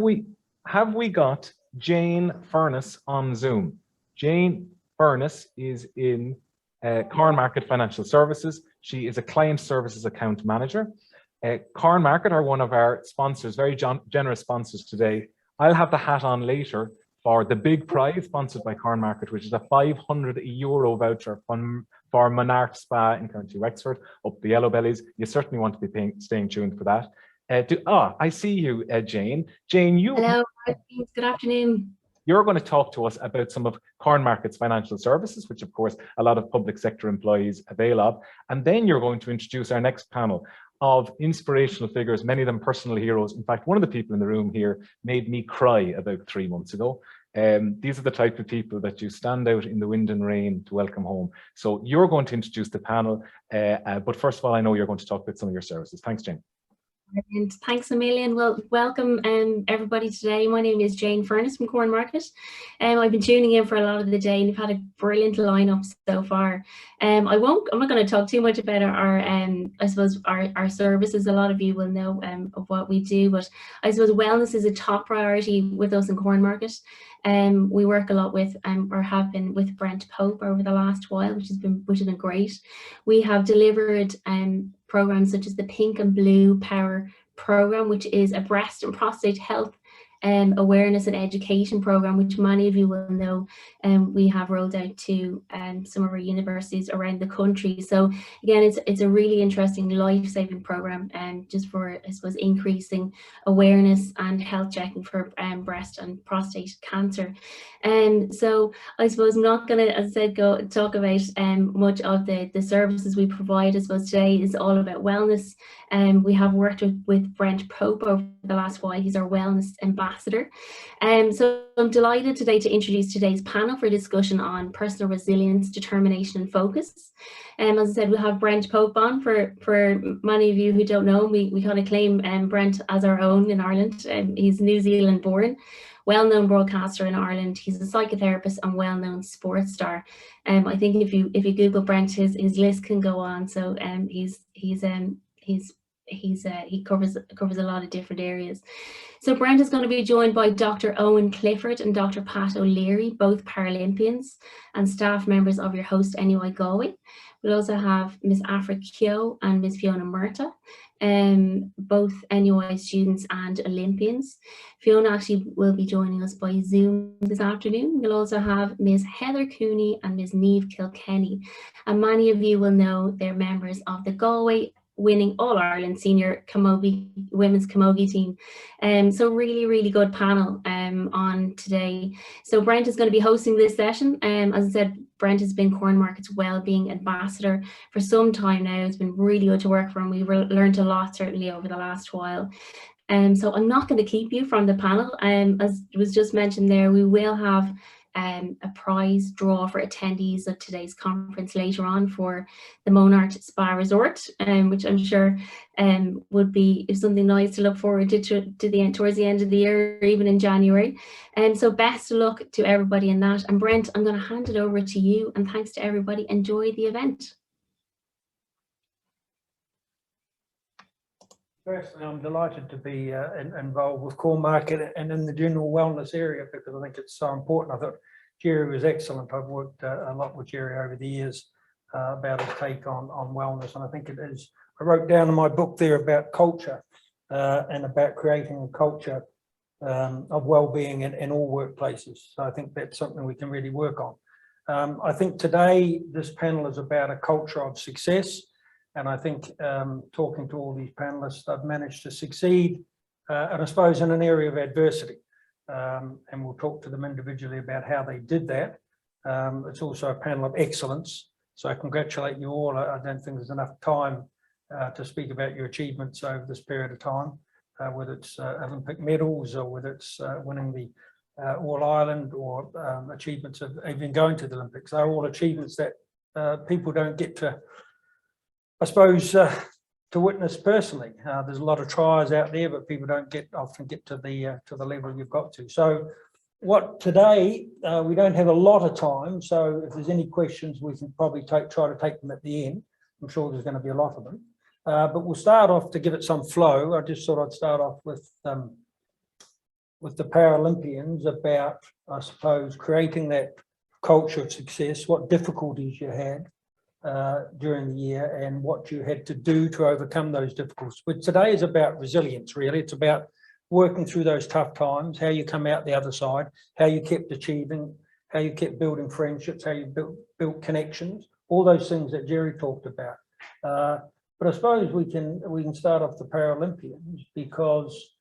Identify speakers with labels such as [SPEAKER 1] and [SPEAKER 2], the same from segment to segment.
[SPEAKER 1] we have we got Jane Furness on Zoom? Jane Furness is in Corn Market Financial Services. She is a client services account manager. Corn Market are one of our sponsors, very generous sponsors today. I'll have the hat on later for the big prize sponsored by Corn Market, which is a €500 voucher for Monarch Spa in County Wexford, up the Yellow Bellies. You certainly want to be staying tuned for that. I see you, Jane. Jane,
[SPEAKER 2] hello, good afternoon.
[SPEAKER 1] You're going to talk to us about some of Corn Market's financial services, which of course a lot of public sector employees avail of. And then you're going to introduce our next panel of inspirational figures, many of them personal heroes. In fact, one of the people in the room here made me cry about 3 months ago. These are the type of people that you stand out in the wind and rain to welcome home. So you're going to introduce the panel, but first of all, I know you're going to talk about some of your services. Thanks, Jane.
[SPEAKER 2] And thanks a million. Well, welcome everybody today. My name is Jane Furness from Corn Market. I've been tuning in for a lot of the day and you've had a brilliant lineup so far. I'm not going to talk too much about our I suppose our services. A lot of you will know of what we do, but I suppose wellness is a top priority with us in Corn Market. We work a lot with or have been with Brent Pope over the last while, which has been great. We have delivered programs such as the Pink and Blue Power program, which is a breast and prostate health awareness and education program, which many of you will know we have rolled out to some of our universities around the country. So again, it's a really interesting life-saving program just for, I suppose, increasing awareness and health checking for breast and prostate cancer. So I suppose I'm not going to, as I said, go talk about much of the services we provide. I suppose today is all about wellness. We have worked with Brent Pope over the last while. He's our wellness ambassador. So I'm delighted today to introduce today's panel for a discussion on personal resilience, determination and focus. As I said, we'll have Brent Pope on. For many of you who don't know, we kind of claim Brent as our own in Ireland. He's New Zealand born, well-known broadcaster in Ireland. He's a psychotherapist and well-known sports star. I think if you Google Brent, his list can go on. So he covers a lot of different areas. So Brent is going to be joined by Dr. Owen Clifford and Dr. Pat O'Leary, both Paralympians and staff members of your host NUI Galway. We'll also have Ms. Afra Kyo and Ms. Fiona Murta, both NUI students and Olympians. Fiona actually will be joining us by Zoom this afternoon. We'll also have Ms. Heather Cooney and Ms. Niamh Kilkenny. And many of you will know they're members of the Galway winning All-Ireland senior women's camogie team. So really good panel on today. So Brent is going to be hosting this session. As I said, Brent has been Corn Market's wellbeing ambassador for some time now. It's been really good to work for him. We've learned a lot certainly over the last while. So I'm not going to keep you from the panel. As was just mentioned there, we will have a prize draw for attendees of today's conference later on for the Monarch Spa Resort, which I'm sure would be something nice to look forward to towards the end of the year, or even in January. So best of luck to everybody in that. And Brent, I'm going to hand it over to you, and thanks to everybody. Enjoy the event.
[SPEAKER 3] Firstly, I'm delighted to be involved with Corn Market and in the general wellness area, because I think it's so important. I thought Jerry was excellent. I've worked a lot with Jerry over the years about his take on wellness, and I think it is. I wrote down in my book there about culture and about creating a culture of well-being in all workplaces. So I think that's something we can really work on. I think today this panel is about a culture of success. And I think talking to all these panelists, I've managed to succeed, and I suppose in an area of adversity. And we'll talk to them individually about how they did that. It's also a panel of excellence. So I congratulate you all. I don't think there's enough time to speak about your achievements over this period of time, whether it's Olympic medals or whether it's winning the All-Ireland or achievements of even going to the Olympics. They're all achievements that people don't get to, I suppose, to witness personally. There's a lot of tries out there, but people don't often get to the level you've got to. So today, we don't have a lot of time. So if there's any questions, we can probably try to take them at the end. I'm sure there's going to be a lot of them. But we'll start off to give it some flow. I just thought I'd start off with with the Paralympians about, I suppose, creating that culture of success, what difficulties you had during the year and what you had to do to overcome those difficulties. But today is about resilience, really. It's about working through those tough times, how you come out the other side, how you kept achieving, how you kept building friendships, how you built connections, all those things that Jerry talked about. But I suppose we can start off the Paralympians, because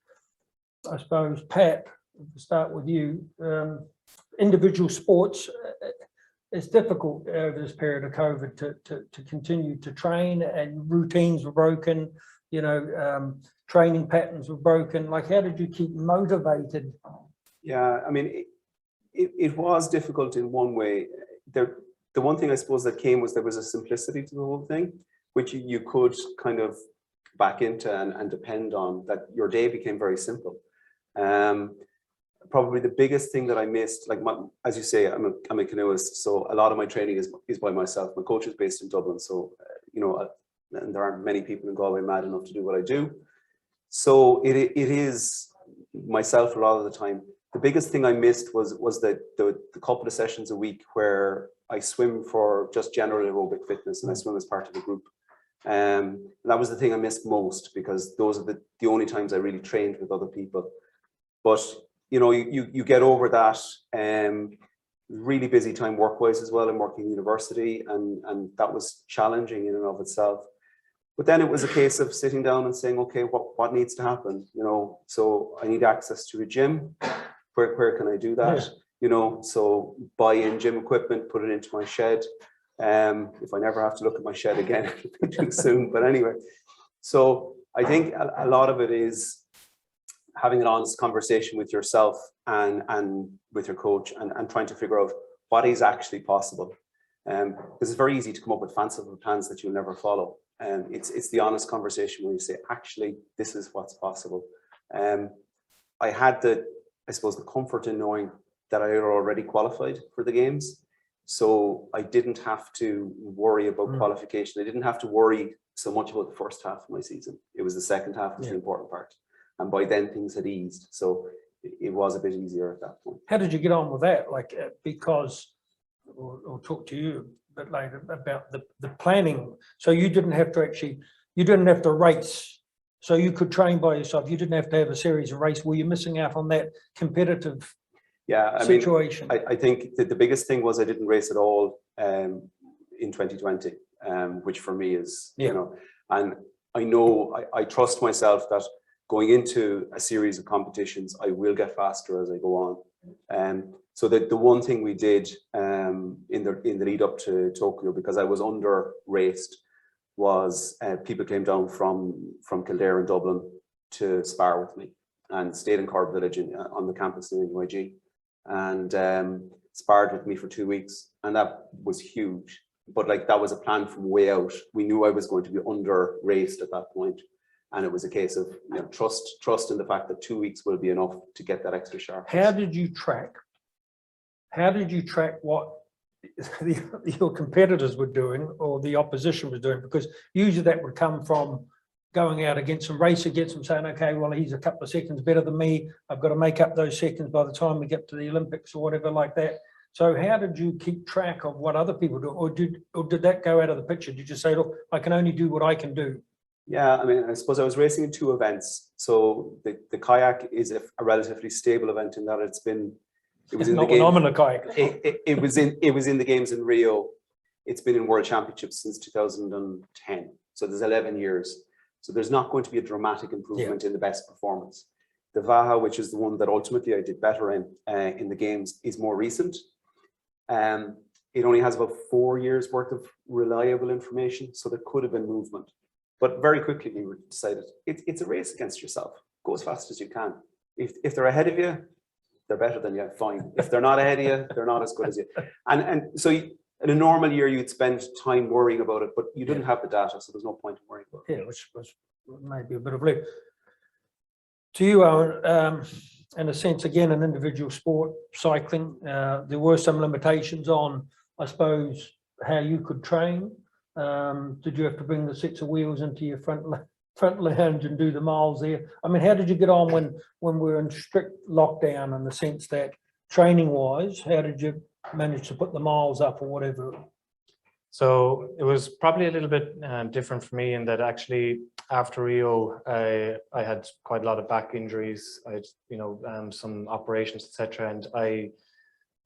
[SPEAKER 3] I suppose, Pat, to start with you, individual sports, it's difficult over this period of COVID to continue to train, and routines were broken, you know, training patterns were broken. Like, how did you keep motivated?
[SPEAKER 4] Yeah, I mean, it was difficult in one way. The one thing I suppose that came was there was a simplicity to the whole thing, which you could kind of back into and depend on, that your day became very simple. Probably the biggest thing that I missed, like as you say, I'm a canoeist, so a lot of my training is by myself. My coach is based in Dublin, so you know, and there aren't many people in Galway mad enough to do what I do. So it is myself a lot of the time. The biggest thing I missed was the couple of sessions a week where I swim for just general aerobic fitness, and I swim as part of the group. That was the thing I missed most, because those are the only times I really trained with other people. But you know, you get over that. Really busy time work-wise as well, and working university, and that was challenging in and of itself. But then it was a case of sitting down and saying, okay, what needs to happen? You know, so I need access to a gym. Where can I do that? Yeah. You know, so buy in gym equipment, put it into my shed. If I never have to look at my shed again, it'll be too soon. But anyway, so I think a lot of it is having an honest conversation with yourself and with your coach, and trying to figure out what is actually possible. Because it's very easy to come up with fanciful plans that you'll never follow. It's the honest conversation where you say, actually, this is what's possible. I had I suppose, the comfort in knowing that I had already qualified for the games. So I didn't have to worry about qualification. I didn't have to worry so much about the first half of my season. It was the second half was the important part. And by then things had eased. So it was a bit easier at that point.
[SPEAKER 3] How did you get on with that? Like, because I'll talk to you a bit later about the planning. So you didn't have to race. So you could train by yourself. You didn't have to have a series of races. Were you missing out on that competitive situation?
[SPEAKER 4] I think that the biggest thing was I didn't race at all in 2020, which for me is, you know, and I trust myself that going into a series of competitions, I will get faster as I go on. So the one thing we did in the lead up to Tokyo, because I was under raced, was people came down from Kildare and Dublin to spar with me, and stayed in Cork Village on the campus in IUA, and sparred with me for 2 weeks, and that was huge. But like, that was a plan from way out. We knew I was going to be under raced at that point, and it was a case of, you know, trust in the fact that 2 weeks will be enough to get that extra sharp.
[SPEAKER 3] How did you track what your competitors were doing or the opposition was doing? Because usually that would come from going out against them, race against them, saying, okay, well, he's a couple of seconds better than me. I've got to make up those seconds by the time we get to the Olympics or whatever like that. So how did you keep track of what other people do? Or did that go out of the picture? Did you say, look, I can only do what I can do?
[SPEAKER 4] Yeah, I mean, I suppose I was racing in 2 events. So the kayak is a relatively stable event in that it was in the games.
[SPEAKER 3] I'm in a kayak.
[SPEAKER 4] It was in the games in Rio. It's been in World Championships since 2010. So there's 11 years. So there's not going to be a dramatic improvement in the best performance. The Vaha, which is the one that ultimately I did better in the games, is more recent. It only has about 4 years worth of reliable information, so there could have been movement. But very quickly we decided it's a race against yourself. Go as fast as you can. If they're ahead of you, they're better than you, fine. If they're not ahead of you, they're not as good as you. And so in a normal year, you'd spend time worrying about it, but you didn't have the data, so there's no point in worrying about it.
[SPEAKER 3] Yeah, which was maybe a bit of leap. To you, Owen, in a sense, again, an individual sport, cycling, there were some limitations on, I suppose, how you could train. Did you have to bring the sets of wheels into your front front lounge and do the miles there. I mean, how did you get on when we were in strict lockdown, in the sense that training wise, how did you manage to put the miles up or whatever?
[SPEAKER 5] So it was probably a little bit different for me in that actually after Rio, I had quite a lot of back injuries. I had, some operations, etc. And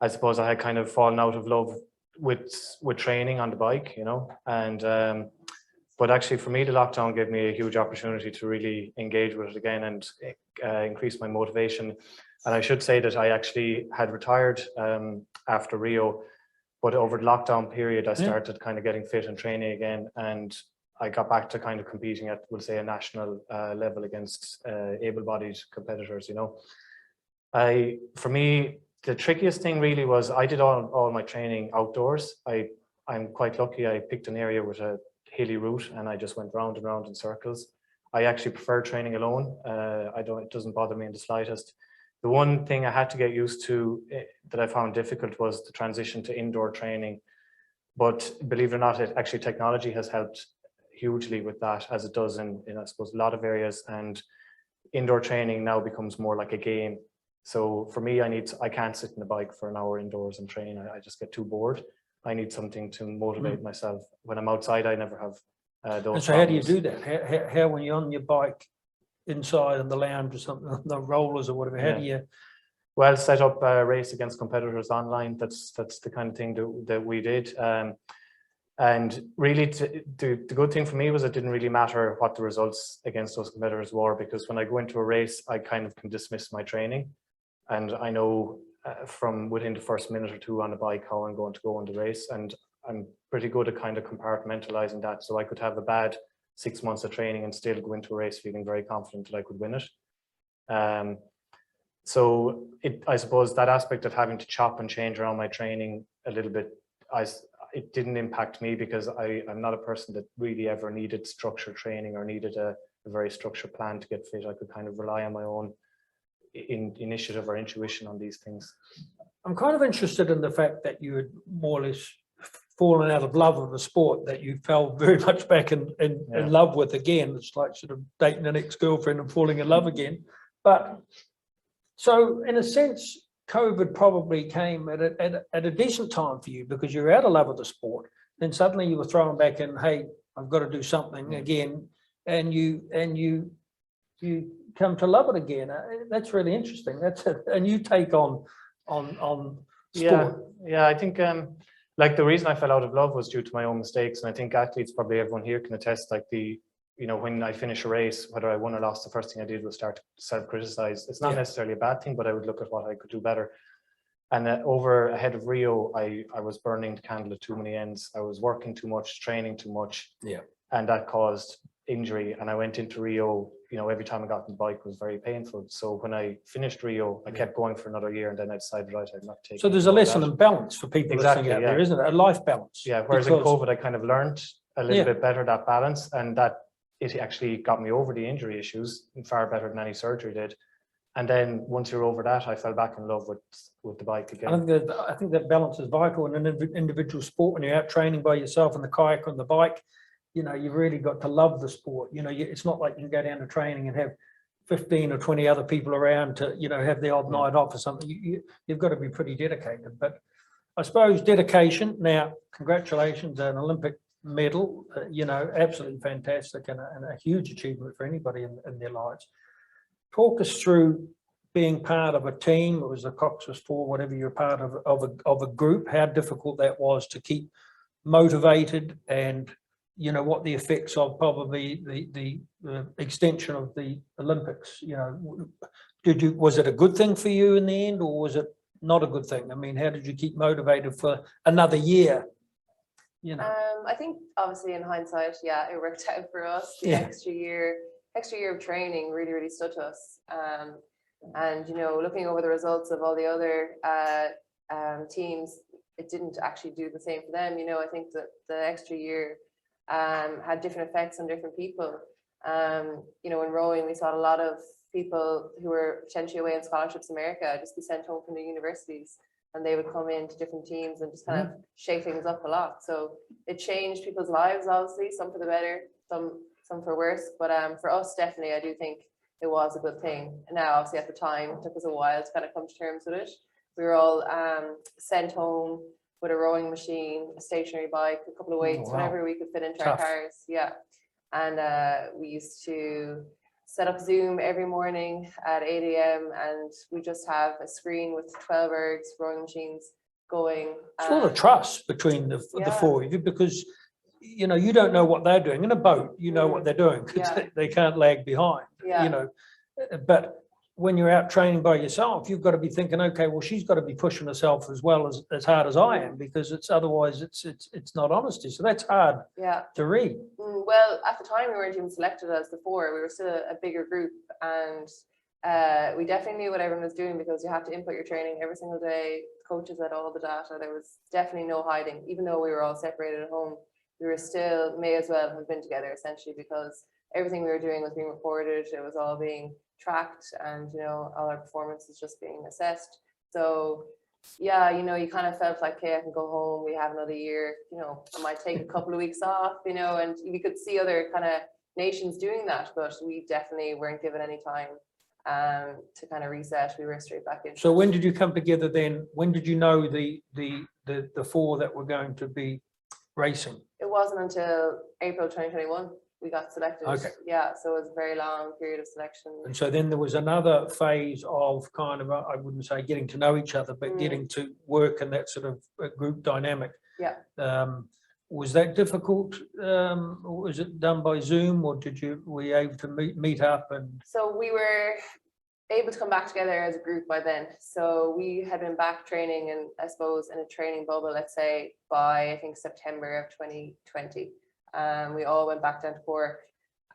[SPEAKER 5] I suppose I had kind of fallen out of love with training on the bike, and but actually for me, the lockdown gave me a huge opportunity to really engage with it again and increase my motivation. And I should say that I actually had retired after Rio, but over the lockdown period, I started kind of getting fit and training again, and I got back to kind of competing at, we'll say, a national level against able-bodied competitors. For me, the trickiest thing really was I did all my training outdoors. I'm quite lucky. I picked an area with a hilly route, and I just went round and round in circles. I actually prefer training alone. It doesn't bother me in the slightest. The one thing I had to get used to that I found difficult was the transition to indoor training. But believe it or not, actually technology has helped hugely with that, as it does in I suppose a lot of areas. And indoor training now becomes more like a game. So for me, I can't sit in the bike for an hour indoors and train. I just get too bored. I need something to motivate myself. When I'm outside, I never have those.
[SPEAKER 3] And so how do you do that? How when you're on your bike inside in the lounge or something, the rollers or whatever, how do you?
[SPEAKER 5] Well, set up a race against competitors online. That's the kind of thing that we did. And really, the good thing for me was it didn't really matter what the results against those competitors were, because when I go into a race, I kind of can dismiss my training. And I know from within the first minute or two on the bike how I'm going to go in the race. And I'm pretty good at kind of compartmentalizing that. So I could have a bad 6 months of training and still go into a race feeling very confident that I could win it. So I suppose that aspect of having to chop and change around my training a little bit, it didn't impact me, because I'm not a person that really ever needed structured training or needed a very structured plan to get fit. I could kind of rely on my own initiative or intuition on these things.
[SPEAKER 3] I'm kind of interested in the fact that you had more or less fallen out of love with the sport, that you fell very much back in love with again. It's like sort of dating an ex-girlfriend and falling in love again. But so in a sense, COVID probably came at a decent time for you, because you're out of love with the sport. Then suddenly you were thrown back in, hey, I've got to do something again, and you come to love it again. That's really interesting. That's a new take on sport.
[SPEAKER 5] Yeah, I think like the reason I fell out of love was due to my own mistakes, and I think athletes, probably everyone here can attest, like when I finish a race, whether I won or lost, the first thing I did was start to self-criticize. It's not necessarily a bad thing, but I would look at what I could do better. And ahead of Rio, I was burning the candle at too many ends. I was working too much, training too much, and that caused injury. And I went into Rio, every time I got on the bike was very painful. So when I finished Rio, I kept going for another year, and then I decided, right, I'm not taking.
[SPEAKER 3] So there's a lesson in balance for people listening out there, isn't it? A life balance.
[SPEAKER 5] Yeah. Whereas in COVID, I kind of learned a little bit better that balance, and that it actually got me over the injury issues far better than any surgery did. And then once you're over that, I fell back in love with the bike again.
[SPEAKER 3] I think that balance is vital in an individual sport. When you're out training by yourself on the kayak, on the bike, you've really got to love the sport. It's not like you can go down to training and have 15 or 20 other people around to, have the odd night off or something. You've got to be pretty dedicated. But I suppose dedication, now, congratulations, an Olympic medal, absolutely fantastic, and a huge achievement for anybody in their lives. Talk us through being part of a team. It was the Cox's 4, whatever you're part of a group, how difficult that was to keep motivated, and what the effects of probably the extension of the Olympics, was it a good thing for you in the end, or was it not a good thing? I mean, how did you keep motivated for another year?
[SPEAKER 6] I think obviously in hindsight, it worked out for us. The extra year of training really stood to us. And looking over the results of all the other teams, it didn't actually do the same for them. I think that the extra year had different effects on different people. In rowing, we saw a lot of people who were potentially away on scholarships in America just be sent home from the universities, and they would come into different teams and just kind of shake things up a lot. So it changed people's lives, obviously, some for the better, some some for worse. But for us, definitely, I do think it was a good thing. Now, obviously, at the time, it took us a while to kind of come to terms with it. We were all sent home with a rowing machine, a stationary bike, a couple of weights,
[SPEAKER 3] wow.
[SPEAKER 6] whatever we could fit into our
[SPEAKER 3] Tough.
[SPEAKER 6] cars. Yeah. And we used to set up Zoom every morning at 8 a.m. and we just have a screen with 12 ergs, rowing machines going.
[SPEAKER 3] It's a lot of trust between the
[SPEAKER 6] Yeah.
[SPEAKER 3] four of you, because you know, you don't know what they're doing in a boat. You know what they're doing, 'cause
[SPEAKER 6] Yeah.
[SPEAKER 3] they can't lag behind.
[SPEAKER 6] Yeah.
[SPEAKER 3] You know, but when you're out training by yourself, you've got to be thinking, okay, well, she's got to be pushing herself as well as hard as I am, because it's otherwise it's not honesty. So that's hard
[SPEAKER 6] Yeah.
[SPEAKER 3] to read.
[SPEAKER 6] Well, at the time we weren't even selected as the four. We were still a bigger group, and we definitely knew what everyone was doing, because you have to input your training every single day. Coaches had all the data. There was definitely no hiding. Even though we were all separated at home, we were still may as well have been together, essentially, because everything we were doing was being recorded. It was all being tracked, and you know, all our performance is just being assessed. So yeah, you know, you kind of felt like, okay, I can go home, we have another year, you know, I might take a couple of weeks off, you know, and we could see other kind of nations doing that, but we definitely weren't given any time to kind of reset. We were straight back in.
[SPEAKER 3] So when did you come together then? When did you know the four that were going to be racing?
[SPEAKER 6] It wasn't until April 2021 we got selected.
[SPEAKER 3] Okay.
[SPEAKER 6] Yeah, so it was a very long period of selection.
[SPEAKER 3] And so then there was another phase of kind of, I wouldn't say getting to know each other, but getting to work in that sort of group dynamic.
[SPEAKER 6] Yeah.
[SPEAKER 3] Was that difficult? Was it done by Zoom, or were you able to meet up? And
[SPEAKER 6] so we were able to come back together as a group by then. So we had been back training, and I suppose in a training bubble, let's say by I think September of 2020. We all went back down to Cork,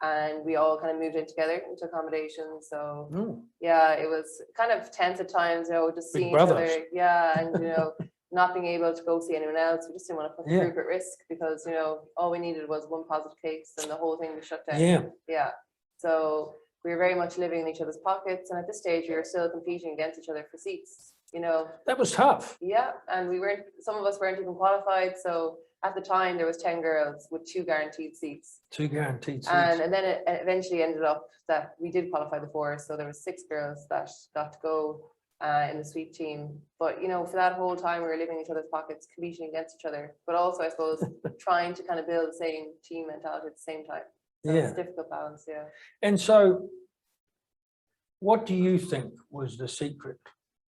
[SPEAKER 6] and we all kind of moved in together into accommodation. So yeah, it was kind of tense at times, you know, just
[SPEAKER 3] Big
[SPEAKER 6] seeing
[SPEAKER 3] brothers.
[SPEAKER 6] each other. Yeah, and you know, not being able to go see anyone else. We just didn't want to put the group at risk, because you know, all we needed was one positive case and the whole thing was shut down.
[SPEAKER 3] Yeah.
[SPEAKER 6] Yeah. So we were very much living in each other's pockets, and at this stage we were still competing against each other for seats, you know.
[SPEAKER 3] That was tough.
[SPEAKER 6] Yeah, and some of us weren't even qualified. So at the time there was 10 girls with 2 guaranteed seats.
[SPEAKER 3] 2 guaranteed seats.
[SPEAKER 6] And then it eventually ended up that we did qualify the 4, so there were 6 girls that got to go in the sweep team. But you know, for that whole time we were living in each other's pockets, competing against each other, but also I suppose trying to kind of build the same team mentality at the same time. So it's a difficult balance. Yeah.
[SPEAKER 3] And so what do you think was the secret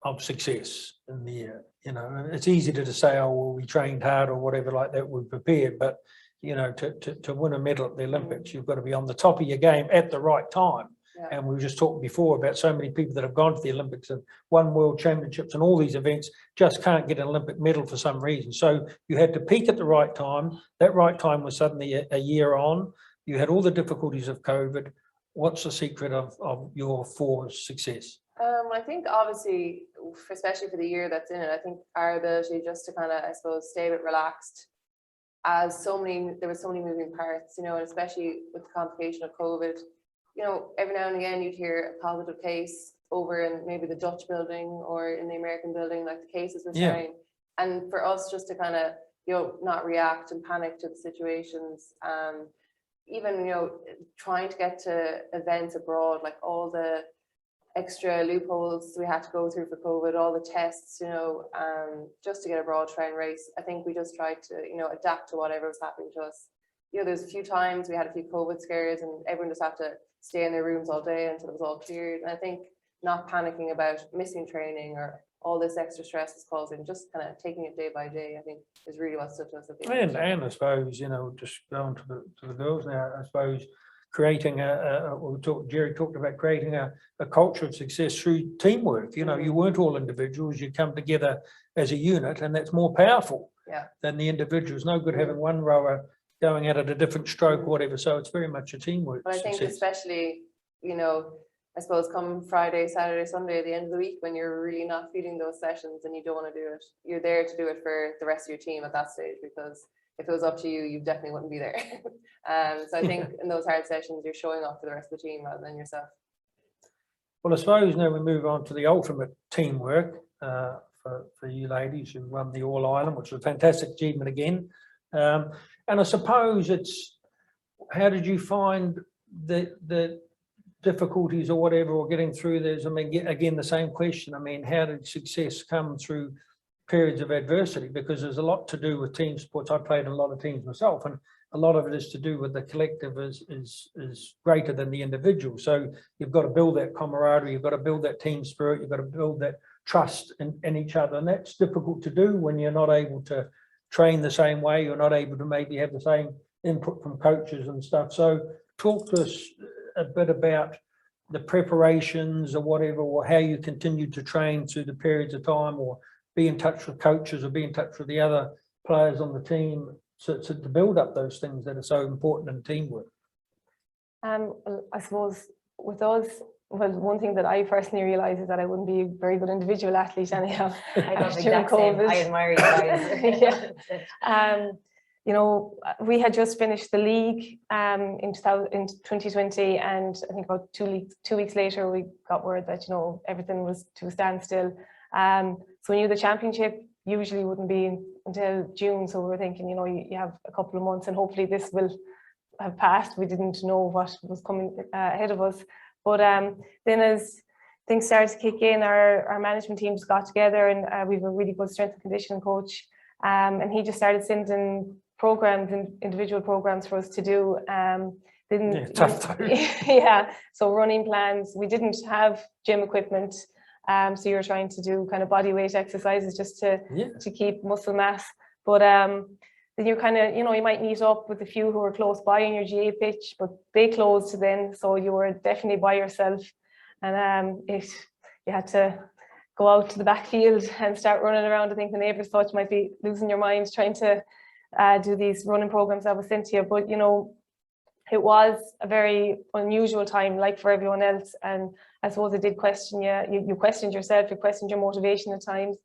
[SPEAKER 3] of success in the year? You know, it's easy to say, oh, well, we trained hard or whatever like that, we prepared, but you know, to win a medal at the Olympics, you've got to be on the top of your game at the right time.
[SPEAKER 6] Yeah.
[SPEAKER 3] And we were just talking before about so many people that have gone to the Olympics and won world championships and all these events, just can't get an Olympic medal for some reason. So you had to peak at the right time. That right time was suddenly a year on. You had all the difficulties of COVID. What's the secret of your 4's success?
[SPEAKER 6] I think obviously, especially for the year that's in it, I think our ability just to kind of, I suppose, stay a bit relaxed, as there were so many moving parts, you know, and especially with the complication of COVID, you know, every now and again you'd hear a positive case over in maybe the Dutch building or in the American building, like the cases were sharing. And for us just to kind of, you know, not react and panic to the situations, even, you know, trying to get to events abroad, like all the extra loopholes we had to go through for COVID, all the tests, you know, just to get abroad, try and race. I think we just tried to, you know, adapt to whatever was happening to us. You know, there's a few times we had a few COVID scares and everyone just had to stay in their rooms all day until it was all cleared. And I think not panicking about missing training or all this extra stress is causing, just kind of taking it day by day, I think is really what stood to us.
[SPEAKER 3] And I suppose, you know, just going to the girls now, I suppose creating Jerry talked about creating a culture of success through teamwork. You know, you weren't all individuals, you come together as a unit, and that's more powerful than the individuals. No good having one rower going at it a different stroke or whatever. So it's very much a teamwork.
[SPEAKER 6] But I think especially, you know, I suppose come Friday, Saturday, Sunday, at the end of the week, when you're really not feeling those sessions and you don't want to do it, you're there to do it for the rest of your team at that stage, because if it was up to you, you definitely wouldn't be there. So I think in those hard sessions, you're showing off for the rest of the team rather than yourself.
[SPEAKER 3] Well, I suppose now we move on to the ultimate teamwork for you ladies who won the All Ireland, which was a fantastic achievement again. And I suppose it's how did you find the difficulties or whatever, or getting through those? I mean, again, the same question. I mean, how did success come through periods of adversity? Because there's a lot to do with team sports. I played in a lot of teams myself, and a lot of it is to do with the collective is greater than the individual. So you've got to build that camaraderie, you've got to build that team spirit, you've got to build that trust in each other. And that's difficult to do when you're not able to train the same way, you're not able to maybe have the same input from coaches and stuff. So talk to us a bit about the preparations or whatever, or how you continue to train through the periods of time, or be in touch with coaches, or be in touch with the other players on the team to build up those things that are so important in teamwork.
[SPEAKER 7] I suppose with us, well, one thing that I personally realised is that I wouldn't be a very good individual athlete anyhow.
[SPEAKER 8] I got the
[SPEAKER 7] during
[SPEAKER 8] exact same.
[SPEAKER 7] COVID.
[SPEAKER 8] I admire you guys.
[SPEAKER 7] Yeah. You know, we had just finished the league in 2020, and I think about 2 weeks later we got word that, you know, everything was to a standstill. So we knew the championship usually wouldn't be until June, so we were thinking, you know, you have a couple of months and hopefully this will have passed. We didn't know what was coming ahead of us, but then as things started to kick in, our management teams got together, and we have a really good strength and conditioning coach, and he just started sending programs and individual programs for us to do.
[SPEAKER 3] Tough time.
[SPEAKER 7] Yeah, so running plans. We didn't have gym equipment, so you're trying to do kind of body weight exercises just to keep muscle mass. But then you kind of, you know, you might meet up with a few who are close by on your GA pitch, but they closed then, so you were definitely by yourself, and you had to go out to the backfield and start running around. I think the neighbours thought you might be losing your mind trying to do these running programs that was sent to you. But you know, it was a very unusual time, like for everyone else, and I suppose it did question you. You questioned yourself, you questioned your motivation at times.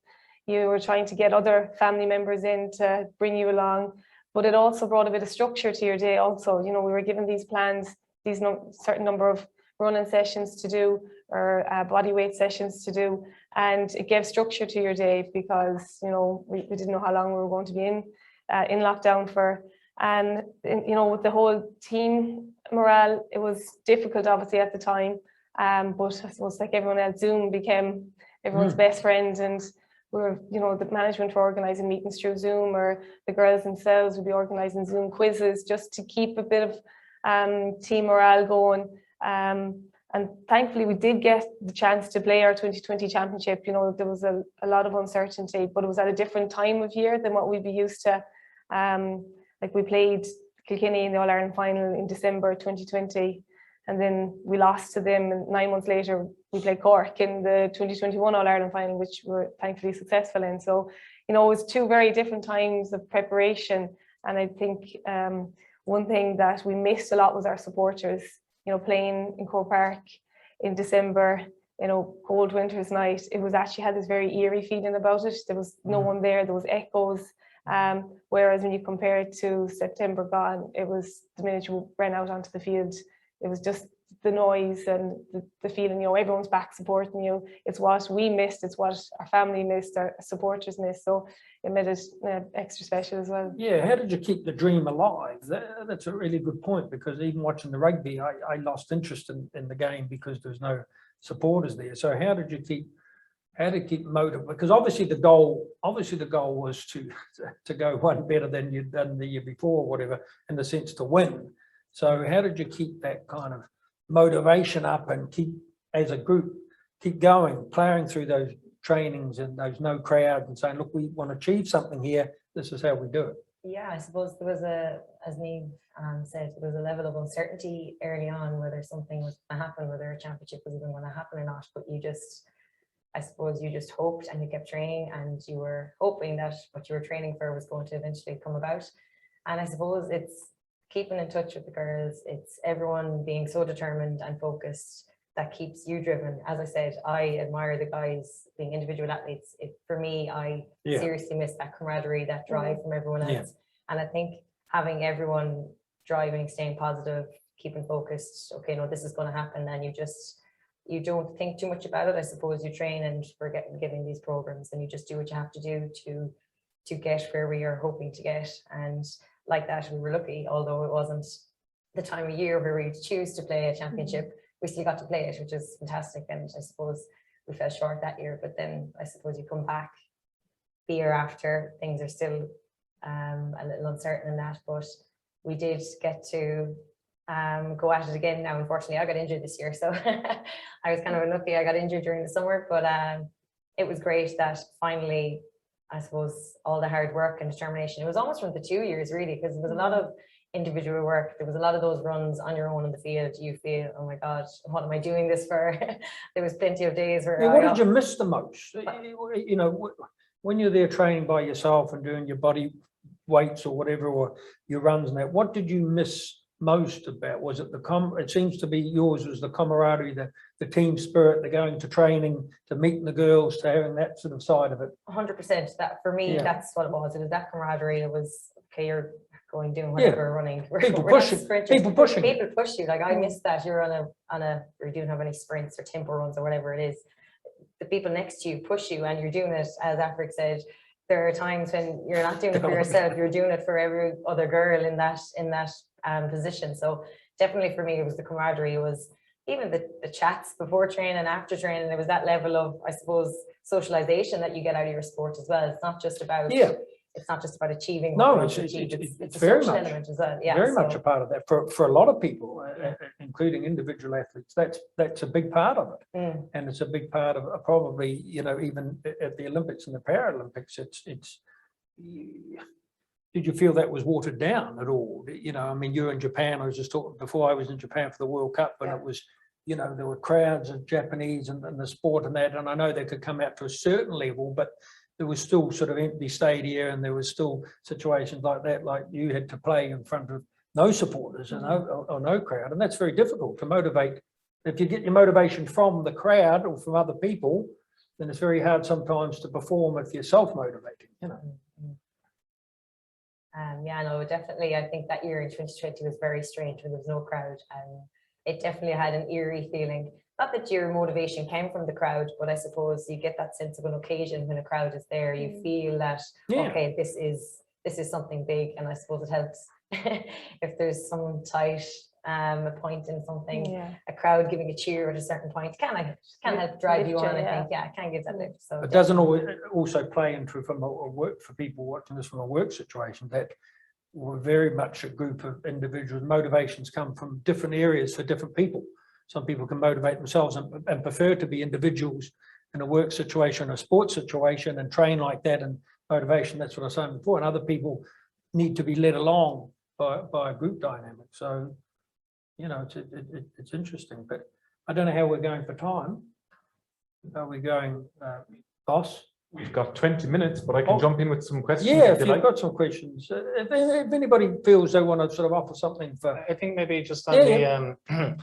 [SPEAKER 7] You were trying to get other family members in to bring you along, but it also brought a bit of structure to your day also. You know, we were given these plans, these certain number of running sessions to do, or body weight sessions to do, and it gave structure to your day, because, you know, we didn't know how long we were going to be in lockdown for. And you know, with the whole team morale, it was difficult obviously at the time, but I suppose like everyone else, Zoom became everyone's best friend, and we were, you know, the management were organising meetings through Zoom, or the girls themselves would be organising Zoom quizzes just to keep a bit of team morale going. And thankfully we did get the chance to play our 2020 championship. You know, there was a lot of uncertainty, but it was at a different time of year than what we'd be used to. Like we played Kilkenny in the All-Ireland final in December 2020, and then we lost to them, and 9 months later we played Cork in the 2021 All-Ireland final, which we were thankfully successful in. So, you know, it was two very different times of preparation, and I think one thing that we missed a lot was our supporters. You know, playing in Croke Park in December, you know, cold winter's night, it was actually had this very eerie feeling about it. There was no one there, there was echoes. Whereas when you compare it to September gone, it was the minute you ran out onto the field, it was just the noise and the feeling, you know, everyone's back supporting you. It's what we missed, it's what our family missed, our supporters missed. So it made it extra special as well.
[SPEAKER 3] Yeah, how did you keep the dream alive? That's a really good point, because even watching the rugby, I lost interest in the game because there's no supporters there. So how did you keep motive? Because obviously the goal was to go one better than you'd done the year before, or whatever, in the sense to win. So how did you keep that kind of motivation up and keep, as a group, keep going, plowing through those trainings and those no crowds and saying, look, we want to achieve something here, this is how we do it?
[SPEAKER 8] Yeah, I suppose there was as Niamh said, there was a level of uncertainty early on whether something was going to happen, whether a championship was even going to happen or not. But I suppose you just hoped, and you kept training, and you were hoping that what you were training for was going to eventually come about. And I suppose it's keeping in touch with the girls. It's everyone being so determined and focused that keeps you driven. As I said, I admire the guys being individual athletes. For me, I seriously miss that camaraderie, that drive from everyone else. Yeah. And I think having everyone driving, staying positive, keeping focused, okay, no, this is going to happen, and you don't think too much about it. I suppose you train and forget giving these programs, and you just do what you have to do to get where we are hoping to get. And like that, we were lucky, although it wasn't the time of year where we choose to play a championship, we still got to play it, which is fantastic. And I suppose we fell short that year, but then I suppose you come back the year after, things are still a little uncertain in that, but we did get to go at it again. Now, unfortunately, I got injured this year, so I was kind of unlucky. I got injured during the summer, but it was great that finally, I suppose, all the hard work and determination, it was almost from the 2 years really, because there was a lot of individual work. There was a lot of those runs on your own in the field. You feel, oh my God, what am I doing this for? There was plenty of days where
[SPEAKER 3] what did you miss the most? You know, when you're there training by yourself and doing your body weights or whatever, or your runs and that, what did you miss most about? Was it it seems to be yours was the camaraderie, the team spirit, the going to training, to meeting the girls, to having that sort of side of it.
[SPEAKER 8] 100%. That for me, that's what it was. It was that camaraderie. It was, okay, you're going, doing whatever, running.
[SPEAKER 3] People pushing. People pushing.
[SPEAKER 8] People push you. Like I missed that. You're on a, or you don't have any sprints or tempo runs or whatever it is. The people next to you push you, and you're doing it, as Afric said. There are times when you're not doing it for yourself, you're doing it for every other girl in that position. So definitely for me, it was the camaraderie. It was even the chats before training and after training. There was that level of, I suppose, socialization that you get out of your sport as well. It's not just about it's not just about achieving.
[SPEAKER 3] No, it's very much element as well. Yeah, very much a part of that for a lot of people, including individual athletes. That's a big part of it, and it's a big part of probably, you know, even at the Olympics and the Paralympics. It's. Did you feel that was watered down at all? You know, I mean, you're in Japan. I was just talking before. I was in Japan for the World Cup, and it was, you know, there were crowds of Japanese and the sport and that, and I know they could come out to a certain level, but there was still sort of empty stadia, and there was still situations like that, like you had to play in front of no supporters and no crowd, and that's very difficult to motivate. If you get your motivation from the crowd or from other people, then it's very hard sometimes to perform if you're self-motivating, you know.
[SPEAKER 8] Yeah, no, definitely. I think that year in 2020 was very strange when there was no crowd, and it definitely had an eerie feeling. Not that your motivation came from the crowd, but I suppose you get that sense of an occasion when a crowd is there. You feel that, okay, this is something big, and I suppose it helps if there's some tight a point in something, a crowd giving a cheer at a certain point can help drive you on. I think, it can give that lift. So
[SPEAKER 3] it doesn't always also play into from a work, for people watching this from a work situation, that we're very much a group of individuals. Motivations come from different areas for different people. Some people can motivate themselves and prefer to be individuals in a work situation, a sports situation, and train like that, and motivation, that's what I was saying before. And other people need to be led along by a group dynamic. So, you know, it's interesting, but I don't know how we're going for time. Are we going, boss?
[SPEAKER 1] We've got 20 minutes, but I can jump in with some questions.
[SPEAKER 3] Yeah, if you've got some questions. If anybody feels they want to sort of offer something for...
[SPEAKER 5] I think maybe just on the...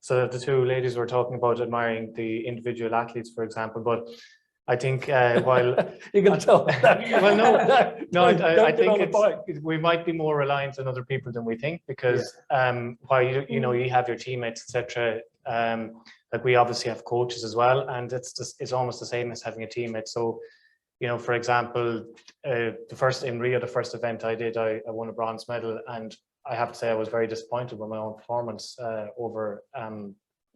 [SPEAKER 5] So the two ladies were talking about admiring the individual athletes, for example, but I think while...
[SPEAKER 3] You're going to tell them that.
[SPEAKER 5] Well, no, I think we might be more reliant on other people than we think, because while you know, you have your teammates, etc. Like we obviously have coaches as well, and it's almost the same as having a teammate. So, you know, for example, in Rio, the first event I did, I won a bronze medal, and I have to say I was very disappointed with my own performance over,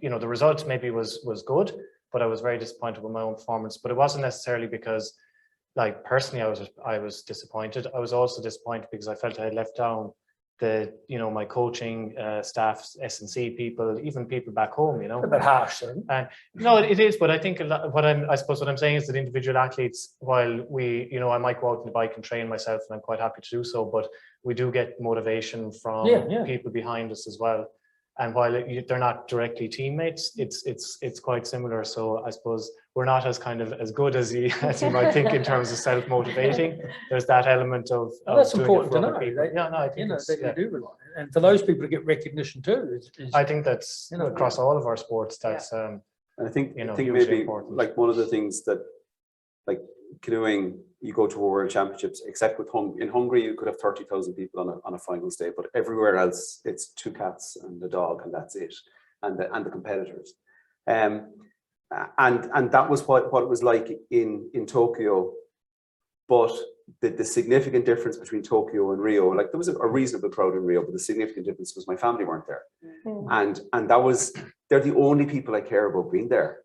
[SPEAKER 5] you know, the results maybe was good, but I was very disappointed with my own performance. But it wasn't necessarily because, like, personally I was disappointed. I was also disappointed because I felt I had left down my coaching staff, S&C people, even people back home, you know.
[SPEAKER 3] A bit harsh,
[SPEAKER 5] and no, it is, but I think I suppose what I'm saying is that individual athletes, while we, you know, I might go out on the bike and train myself, and I'm quite happy to do so, but we do get motivation from people behind us as well. And while they're not directly teammates, it's quite similar. So I suppose we're not as good as you might think in terms of self-motivating. There's that element of
[SPEAKER 3] that's important to know.
[SPEAKER 5] I think
[SPEAKER 3] they do rely, and for those people to get recognition too.
[SPEAKER 5] I think that's across all of our sports. That's
[SPEAKER 4] and I think maybe
[SPEAKER 5] important.
[SPEAKER 4] Like one of the things that, like canoeing, you go to World Championships, except with in Hungary, you could have 30,000 people on a finals day, but everywhere else it's 2 cats and a dog, and that's it, and the competitors, and that was what it was like in Tokyo. But the significant difference between Tokyo and Rio, like there was a reasonable crowd in Rio, but the significant difference was my family weren't there. And that was, they're the only people I care about being there.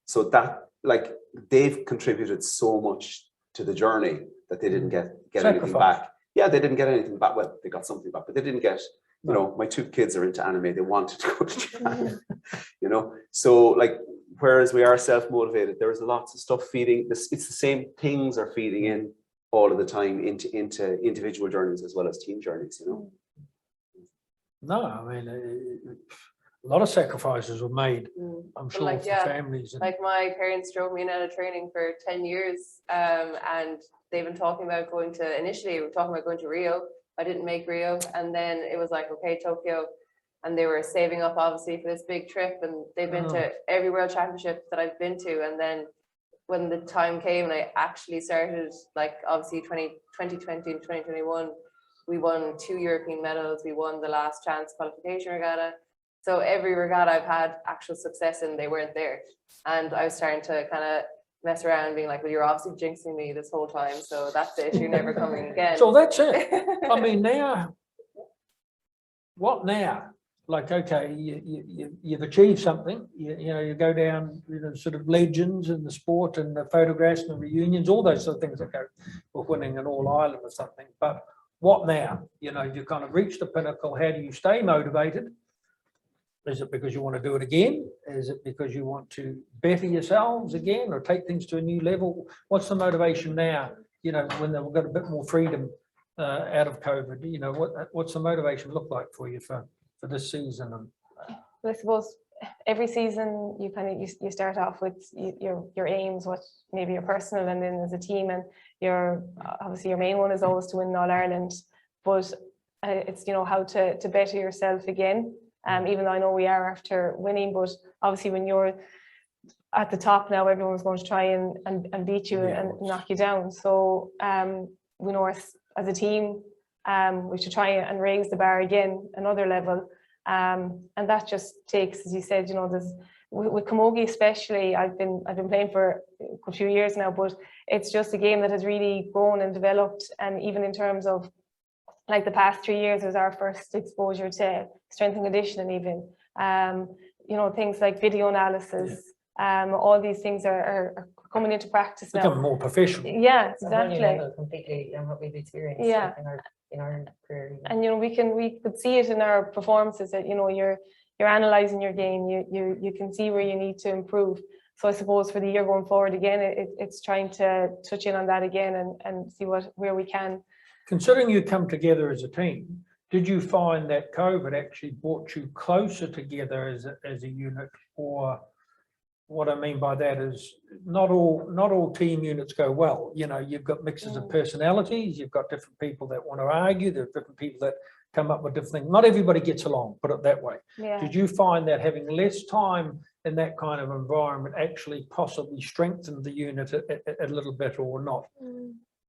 [SPEAKER 4] So that, like, they've contributed so much to the journey that they didn't get anything back. Yeah, they didn't get anything back. Well, they got something back, but they didn't get, you know, my 2 kids are into anime. They wanted to go to Japan, you know? So like, whereas we are self-motivated, there is lots of stuff feeding this. It's the same things are feeding in all of the time into individual journeys as well as team journeys, you know?
[SPEAKER 3] No, I mean, a lot of sacrifices were made, I'm sure,
[SPEAKER 6] like,
[SPEAKER 3] for
[SPEAKER 6] yeah,
[SPEAKER 3] families. And
[SPEAKER 6] like my parents drove me in out of training for 10 years, and they've been talking about going to, initially we were talking about going to Rio. I didn't make Rio, and then it was like, okay, Tokyo, and they were saving up obviously for this big trip, and they've been to every world championship that I've been to. And then when the time came and I actually started, like obviously 2020 and 2021, we won 2 European medals. We won the last chance qualification regatta. So every regatta I've had actual success in, they weren't there. And I was starting to kind of mess around being like, well, you're obviously jinxing me this whole time. So that's it, you're never coming again.
[SPEAKER 3] so that's it. I mean, now, what now? Like, okay, you've achieved something, you know, you go down, you know, sort of legends in the sport and the photographs and the reunions, all those sort of things that go with winning an All-Ireland or something. But what now? You know, you kind of reached the pinnacle. How do you stay motivated? Is it because you want to do it again? Is it because you want to better yourselves again or take things to a new level? What's the motivation now, you know, when they've got a bit more freedom out of COVID? You know, what's the motivation look like for you for this season? And
[SPEAKER 7] I suppose every season you kind of you start off with your aims, what maybe your personal, and then as a team, and obviously your main one is always to win All Ireland, but it's, you know, how to better yourself again. Even though I know we are after winning, but obviously when you're at the top now, everyone's going to try and beat you and knock you down. So we know as a team, we should try and raise the bar again, another level. And that just takes, as you said, you know, with Camogie especially, I've been playing for a few years now, but it's just a game that has really grown and developed. And even in terms of, like, the past 3 years was our first exposure to strength and conditioning, even you know, things like video analysis. All these things are coming into practice now.
[SPEAKER 3] become more professional.
[SPEAKER 7] Yeah,
[SPEAKER 8] It's a whole new
[SPEAKER 7] exactly.
[SPEAKER 8] level completely than what we've experienced
[SPEAKER 7] Yeah.
[SPEAKER 8] in our career.
[SPEAKER 7] And you know, we could see it in our performances that, you know, you're analyzing your game, you can see where you need to improve. So I suppose for the year going forward again, it's trying to touch in on that again and see where we can.
[SPEAKER 3] Considering you come together as a team, did you find that COVID actually brought you closer together as a unit? Or what I mean by that is not all team units go well. You know, you've got mixes of personalities, you've got different people that want to argue, there are different people that come up with different things. Not everybody gets along, put it that way.
[SPEAKER 7] Yeah.
[SPEAKER 3] Did you find that having less time in that kind of environment actually possibly strengthened the unit a little bit or not?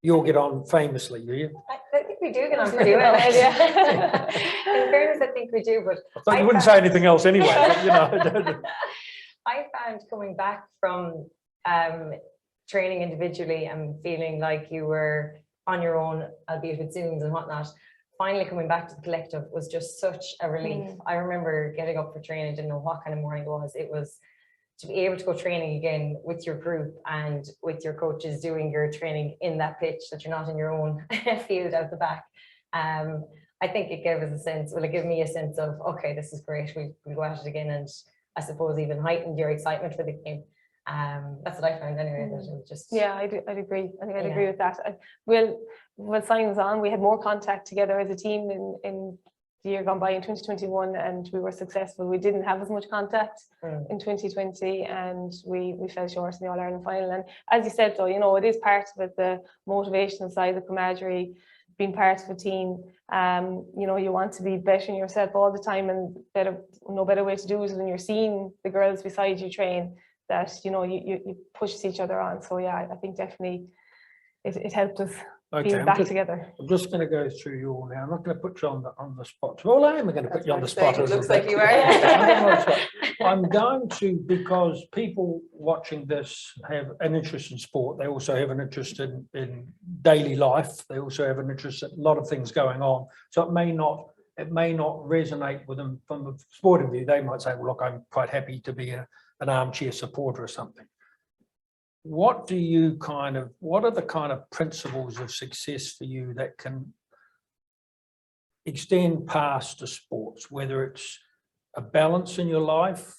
[SPEAKER 3] You'll get on famously, do you?
[SPEAKER 8] I think we do get on pretty well. In fairness, I think we do, but
[SPEAKER 3] I thought you wouldn't say anything else anyway, but, you know.
[SPEAKER 8] I found coming back from training individually and feeling like you were on your own, albeit with Zooms and whatnot, finally coming back to the collective was just such a relief. I remember getting up for training, didn't know what kind of morning it was. It was to be able to go training again with your group and with your coaches doing your training in that pitch, that you're not in your own field out the back. I think it gave us a sense, well, it gave me a sense of, okay, this is great, we'll go at it again, and I suppose even heightened your excitement for the game. That's what I found anyway. That it was just,
[SPEAKER 7] yeah, I'd agree. I think I'd agree with that. When signing was on, we had more contact together as a team in the year gone by in 2021, and we were successful. We didn't have as much contact in 2020, and we fell short in the All Ireland final. And as you said, though, you know, it is part of it, the motivational side, the camaraderie, being part of a team. You know, you want to be bettering yourself all the time, and no better way to do it when you're seeing the girls beside you train, that, you know, you push each other on. So yeah, I think definitely it helped us
[SPEAKER 3] Okay,
[SPEAKER 7] being back together.
[SPEAKER 3] I'm just going to go through you all now. I'm not going to put you on the spot. Well, I am going to put you on the spot.
[SPEAKER 6] It looks
[SPEAKER 3] isn't
[SPEAKER 6] like
[SPEAKER 3] it?
[SPEAKER 6] you are.
[SPEAKER 3] I'm going to, because people watching this have an interest in sport. They also have an interest in daily life. They also have an interest in a lot of things going on. So it may not resonate with them from a sporting view. They might say, well, look, I'm quite happy to be an armchair supporter or something. What are the kind of principles of success for you that can extend past the sports, whether it's a balance in your life,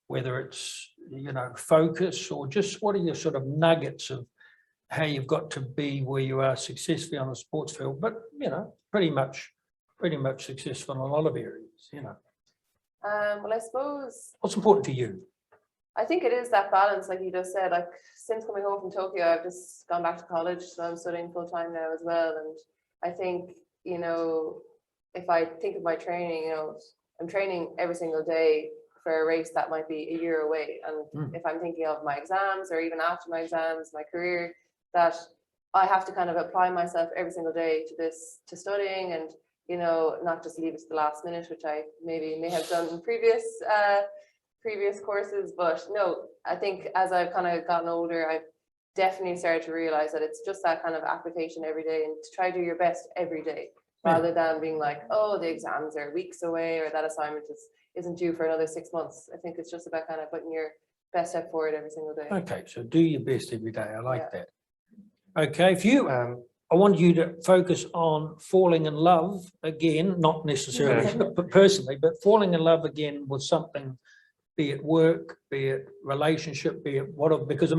[SPEAKER 3] whether it's, focus, or just what are your sort of nuggets of how you've got to be where you are successfully on the sports field, but, pretty much successful in a lot of areas,
[SPEAKER 6] Well, I suppose
[SPEAKER 3] What's important to you?
[SPEAKER 6] I think it is that balance, like you just said. Like since coming home from Tokyo, I've just gone back to college, so I'm studying full time now as well. And I think, if I think of my training, I'm training every single day for a race that might be a year away. And if I'm thinking of my exams or even after my exams, my career, that I have to kind of apply myself every single day to studying and, not just leave it to the last minute, which I may have done in previous courses. But no, I think as I've kind of gotten older, I've definitely started to realize that it's just that kind of application every day and to try to do your best every day, rather than being like, oh, the exams are weeks away or that assignment isn't due for another 6 months. I think it's just about kind of putting your best step forward every single day.
[SPEAKER 3] Okay, so do your best every day. I like that. Okay, if you, I want you to focus on falling in love again, not necessarily but personally, but falling in love again with something, be it work, be it relationship, be it whatever. Because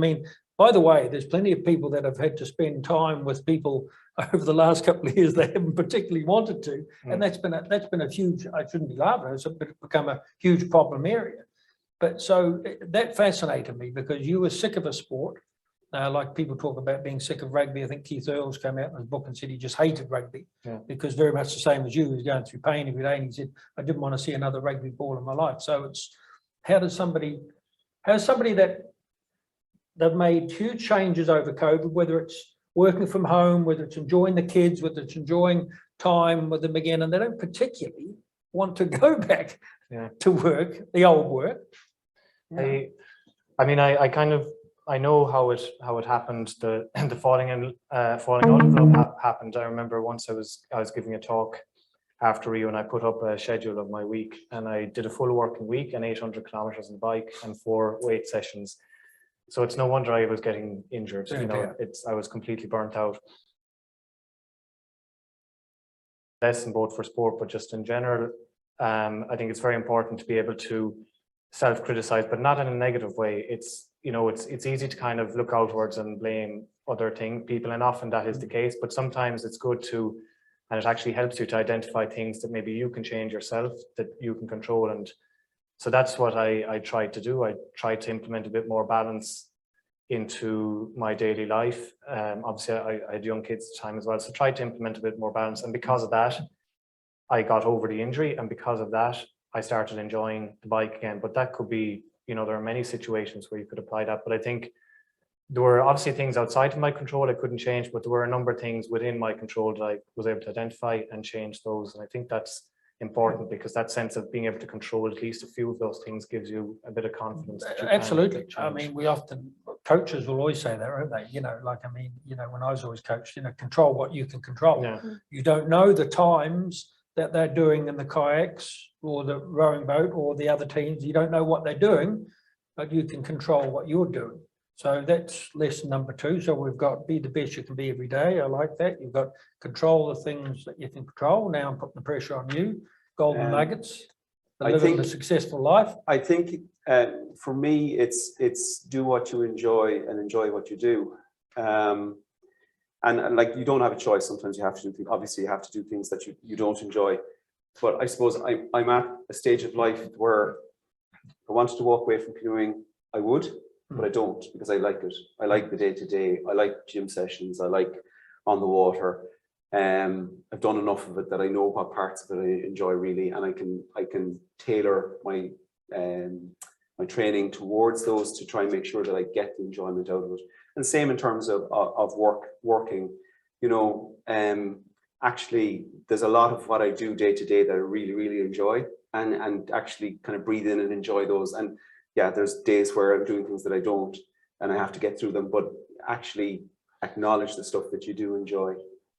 [SPEAKER 3] by the way, there's plenty of people that have had to spend time with people over the last couple of years they haven't particularly wanted to, and that's been a huge. I shouldn't be laughing. It's become a huge problem area. But so that fascinated me because you were sick of a sport. Like people talk about being sick of rugby. I think Keith Earls came out in his book and said he just hated rugby because very much the same as you. He was going through pain every day, and he said, "I didn't want to see another rugby ball in my life." So it's how's somebody that they've made huge changes over COVID, whether it's working from home, whether it's enjoying the kids, whether it's enjoying time with them again, and they don't particularly want to go back to work, the old work.
[SPEAKER 5] I know how it happened. The falling out of love happened. I remember once I was giving a talk after Rio, and I put up a schedule of my week, and I did a full working week and 800 kilometers on the bike and 4 weight sessions. So it's no wonder I was getting injured. I was completely burnt out. Lesson both for sport, but just in general, I think it's very important to be able to self-criticize, but not in a negative way. It's easy to kind of look outwards and blame other people, and often that is the case. But sometimes it's good to, and it actually helps you to identify things that maybe you can change yourself, that you can control. And so that's what I tried to do. I tried to implement a bit more balance into my daily life. Obviously, I had young kids at the time as well, so tried to implement a bit more balance. And because of that, I got over the injury. And because of that, I started enjoying the bike again. But that could be, there are many situations where you could apply that. But I think there were obviously things outside of my control I couldn't change, but there were a number of things within my control that I was able to identify and change those. And I think that's important because that sense of being able to control at least a few of those things gives you a bit of confidence.
[SPEAKER 3] Absolutely. Coaches will always say that, won't they? When I was always coached, control what you can control.
[SPEAKER 5] Yeah.
[SPEAKER 3] You don't know the times that they're doing in the kayaks or the rowing boat or the other teams. You don't know what they're doing, but you can control what you're doing. So that's lesson number 2. So we've got be the best you can be every day. I like that. You've got control the things that you can control. Now I'm putting the pressure on you. Golden nuggets. Living a successful life.
[SPEAKER 4] I think for me, it's do what you enjoy and enjoy what you do. And like you don't have a choice. Sometimes you have to do things. Obviously, you have to do things that you don't enjoy. But I suppose I'm at a stage of life where if I wanted to walk away from canoeing, I would. But I don't, because I like it. I like the day-to-day. I like gym sessions. I like on the water. I've done enough of it that I know what parts of it I enjoy really, and I can tailor my my training towards those to try and make sure that I get the enjoyment out of it. And same in terms of working. you know, actually there's a lot of what I do day to day that I really, really enjoy, and actually kind of breathe in and enjoy those. And yeah, there's days where I'm doing things that I don't, and I have to get through them, but actually acknowledge the stuff that you do enjoy.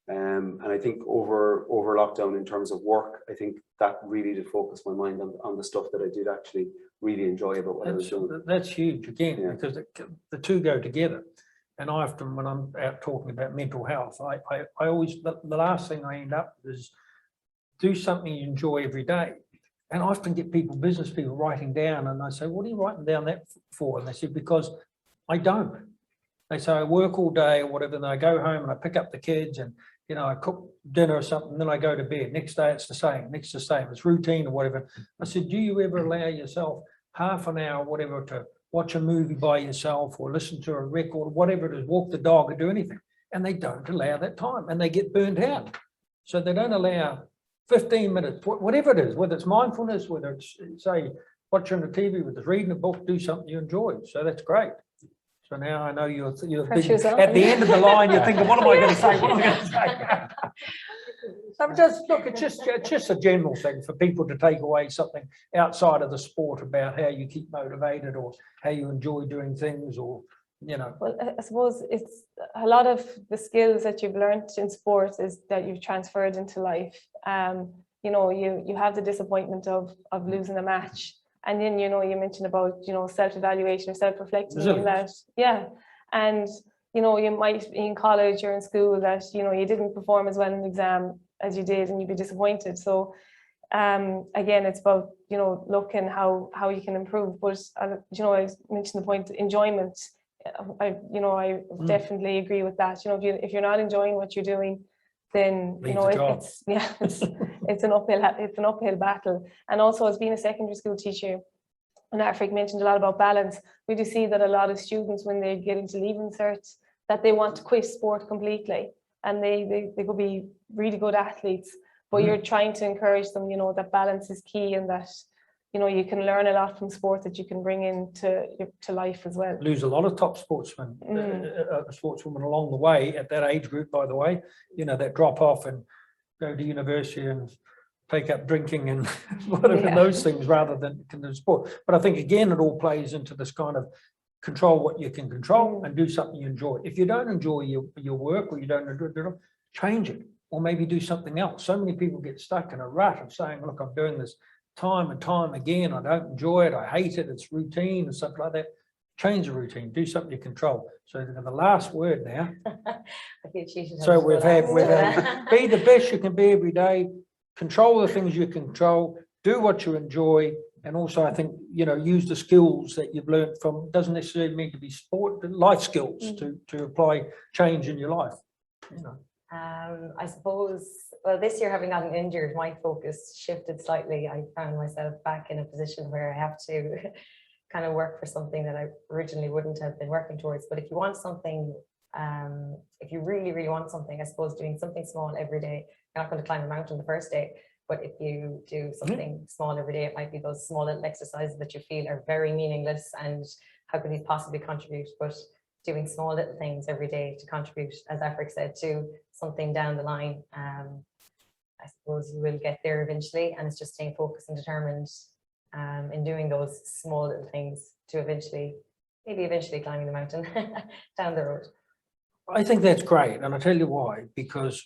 [SPEAKER 4] And I think over lockdown, in terms of work, I think that really did focus my mind on the stuff that I did actually really enjoy about what I was doing.
[SPEAKER 3] That's huge again,
[SPEAKER 4] Yeah.
[SPEAKER 3] because the two go together. And I often, when I'm out talking about mental health, I always, the last thing I end up with is do something you enjoy every day. And I often get business people writing down, and I say, what are you writing down that for? And they say, because I don't. They say, I work all day or whatever, and I go home and I pick up the kids and, you know, I cook dinner or something, and then I go to bed. Next day it's the same, it's routine or whatever. I said, do you ever allow yourself half an hour, whatever, to watch a movie by yourself or listen to a record, whatever it is, walk the dog or do anything? And they don't allow that time, and they get burnt out. So they don't allow 15 minutes, whatever it is, whether it's mindfulness, whether it's, say, watching the TV, whether it's reading a book, do something you enjoy. So that's great. So now I know you're busy. At the end of the line, you're thinking, what am I going to say? What am I going to say? So just look, it's just a general thing for people to take away something outside of the sport about how you keep motivated or how you enjoy doing things, or, you know.
[SPEAKER 7] Well, I suppose it's a lot of the skills that you've learned in sports is that you've transferred into life. You know, you have the disappointment of losing a match. And then, you know, you mentioned about, you know, self-evaluation or self-reflecting in that. Yeah. And, you know, you might be in college or in school that, you know, you didn't perform as well in the exam as you did, and you'd be disappointed. So again, it's about, you know, looking how you can improve. But, you know, I mentioned the point, enjoyment. I definitely agree with that. You know, if you're not enjoying what you're doing, then, you know, it's an uphill battle. And also, as being a secondary school teacher, and Afric mentioned a lot about balance, we do see that a lot of students, when they get into leaving cert, that they want to quit sport completely, and they could be really good athletes, but you're trying to encourage them, you know, that balance is key, and that, you know, you can learn a lot from sport that you can bring into to life as well.
[SPEAKER 3] Lose a lot of top sportsmen, sportswomen along the way at that age group, by the way, you know, that drop off and go to university and take up drinking and whatever, those things, rather than the sport. But I think, again, it all plays into this kind of control what you can control and do something you enjoy. If you don't enjoy your work, or you don't enjoy it, change it, or maybe do something else. So many people get stuck in a rut of saying, look, I'm doing this time and time again, I don't enjoy it, I hate it, it's routine and stuff like that. Change the routine, do something you control. So the last word now. So we've had be the best you can be every day, control the things you control, do what you enjoy, and also, I think, you know, use the skills that you've learned from, doesn't necessarily mean to be sport, but life skills to apply change in your life, you know.
[SPEAKER 8] I suppose, well, this year, having gotten injured, my focus shifted slightly. I found myself back in a position where I have to kind of work for something that I originally wouldn't have been working towards. But if you want something, if you really, really want something, I suppose doing something small every day, you're not going to climb a mountain the first day, but if you do something small every day, it might be those small little exercises that you feel are very meaningless and how could these possibly contribute? But doing small little things every day to contribute, as Afric said, to something down the line, I suppose you will get there eventually, and it's just staying focused and determined in doing those small little things to maybe eventually climbing the mountain down the road.
[SPEAKER 3] I think that's great, and I'll tell you why. Because,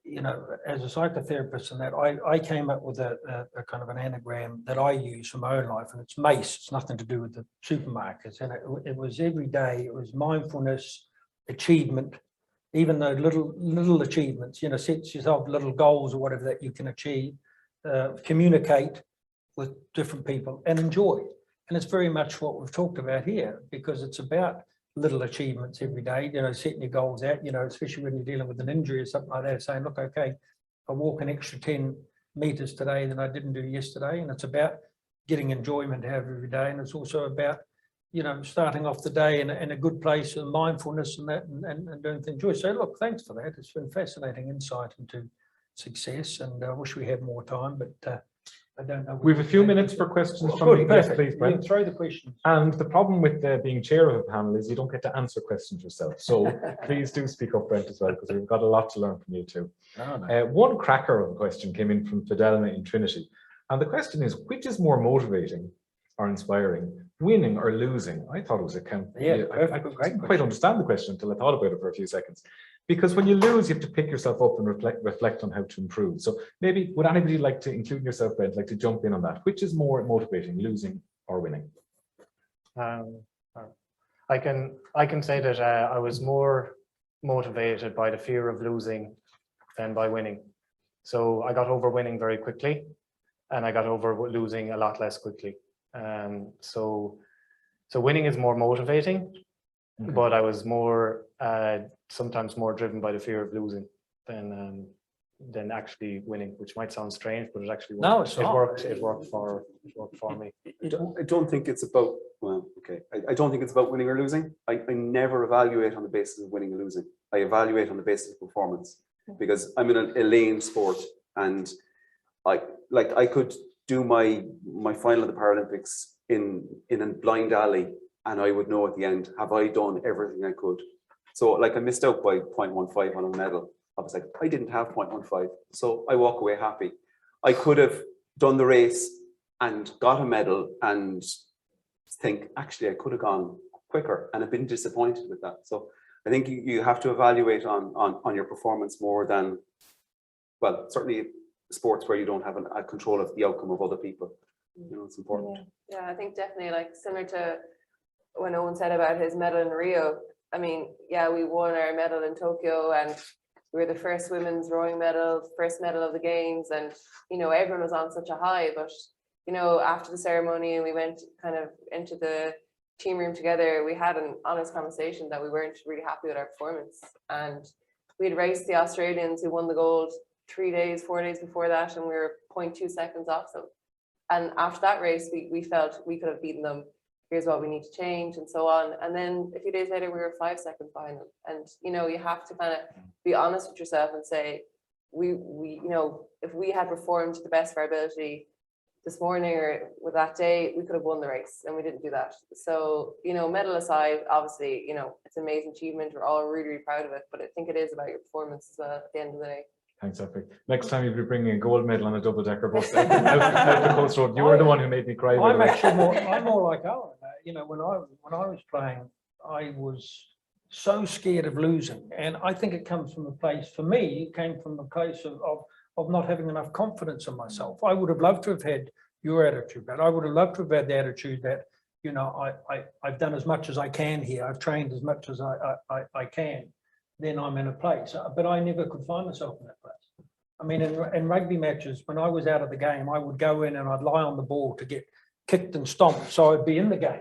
[SPEAKER 3] you know, as a psychotherapist and that, I came up with a kind of an anagram that I use for my own life, and it's MACE. It's nothing to do with the supermarkets, and it was every day. It was mindfulness, achievement, even though little achievements. You know, set yourself little goals or whatever that you can achieve. Communicate with different people and enjoy. And it's very much what we've talked about here, because it's about little achievements every day, you know, setting your goals out, you know, especially when you're dealing with an injury or something like that, saying, look, okay, I walk an extra 10 meters today than I didn't do yesterday. And it's about getting enjoyment out of every day. And it's also about, you know, starting off the day in a good place and mindfulness and that, and doing things enjoy. So look, thanks for that. It's been fascinating insight into success, and I wish we had more time, but I don't know.
[SPEAKER 1] We have a few minutes for questions from
[SPEAKER 3] Good,
[SPEAKER 1] the yes,
[SPEAKER 3] perfect.
[SPEAKER 1] please,
[SPEAKER 3] You
[SPEAKER 1] Brent.
[SPEAKER 3] can throw the questions.
[SPEAKER 1] And the problem with being chair of a panel is you don't get to answer questions yourself. So please do speak up, Brent, as well, because we've got a lot to learn from you too. One cracker of a question came in from Fidelma in Trinity. And the question is, which is more motivating or inspiring, winning or losing? I thought it was a count.
[SPEAKER 3] Yeah,
[SPEAKER 1] I didn't quite understand the question until I thought about it for a few seconds. Because when you lose, you have to pick yourself up and reflect on how to improve. So maybe would anybody like to, including yourself, Brent, like to jump in on that? Which is more motivating, losing or winning?
[SPEAKER 5] I can say that I was more motivated by the fear of losing than by winning. So I got over winning very quickly, and I got over losing a lot less quickly. So winning is more motivating, but I was more sometimes more driven by the fear of losing than actually winning, which might sound strange, but it actually worked.
[SPEAKER 3] No, it's not.
[SPEAKER 5] It worked for me.
[SPEAKER 4] I don't think it's about, well, okay. I don't think it's about winning or losing. I never evaluate on the basis of winning or losing. I evaluate on the basis of performance, because I'm in a lane sport, and I could do my final of the Paralympics in a blind alley, and I would know at the end, have I done everything I could? So like I missed out by 0.15 on a medal. I was like, I didn't have 0.15, so I walk away happy. I could have done the race and got a medal and think, actually, I could have gone quicker, and I've been disappointed with that. So I think you have to evaluate on your performance more than, well, certainly sports where you don't have a control of the outcome of other people. You know, it's important.
[SPEAKER 6] Yeah, I think definitely, like similar to when Owen said about his medal in Rio. I mean, yeah, we won our medal in Tokyo, and we were the first women's rowing medal, first medal of the games, and you know, everyone was on such a high. But you know, after the ceremony and we went kind of into the team room together, we had an honest conversation that we weren't really happy with our performance. And we had raced the Australians who won the gold 4 days before that, and we were 0.2 seconds off them. And after that race, we felt we could have beaten them. Here's what we need to change, and so on. And then a few days later, we were 5 seconds behind them. And you know, you have to kind of be honest with yourself and say, we you know, if we had performed to the best of our ability this morning or with that day, we could have won the race, and we didn't do that. So you know, medal aside, obviously, you know, it's an amazing achievement. We're all really, really proud of it. But I think it is about your performance as well at the end of the day.
[SPEAKER 1] Thanks, Epic. Next time you'll be bringing a gold medal on a double-decker bus out the coast road. You were the one who made me cry.
[SPEAKER 3] I'm actually more like Owen. You know, when I was playing, I was so scared of losing, and I think it comes from a place. For me, it came from a place of not having enough confidence in myself. I would have loved to have had your attitude, but I would have loved to have had the attitude that, you know, I've done as much as I can here. I've trained as much as I can. Then I'm in a place, but I never could find myself in that place. I mean, in rugby matches, when I was out of the game, I would go in and I'd lie on the ball to get kicked and stomped, so I'd be in the game.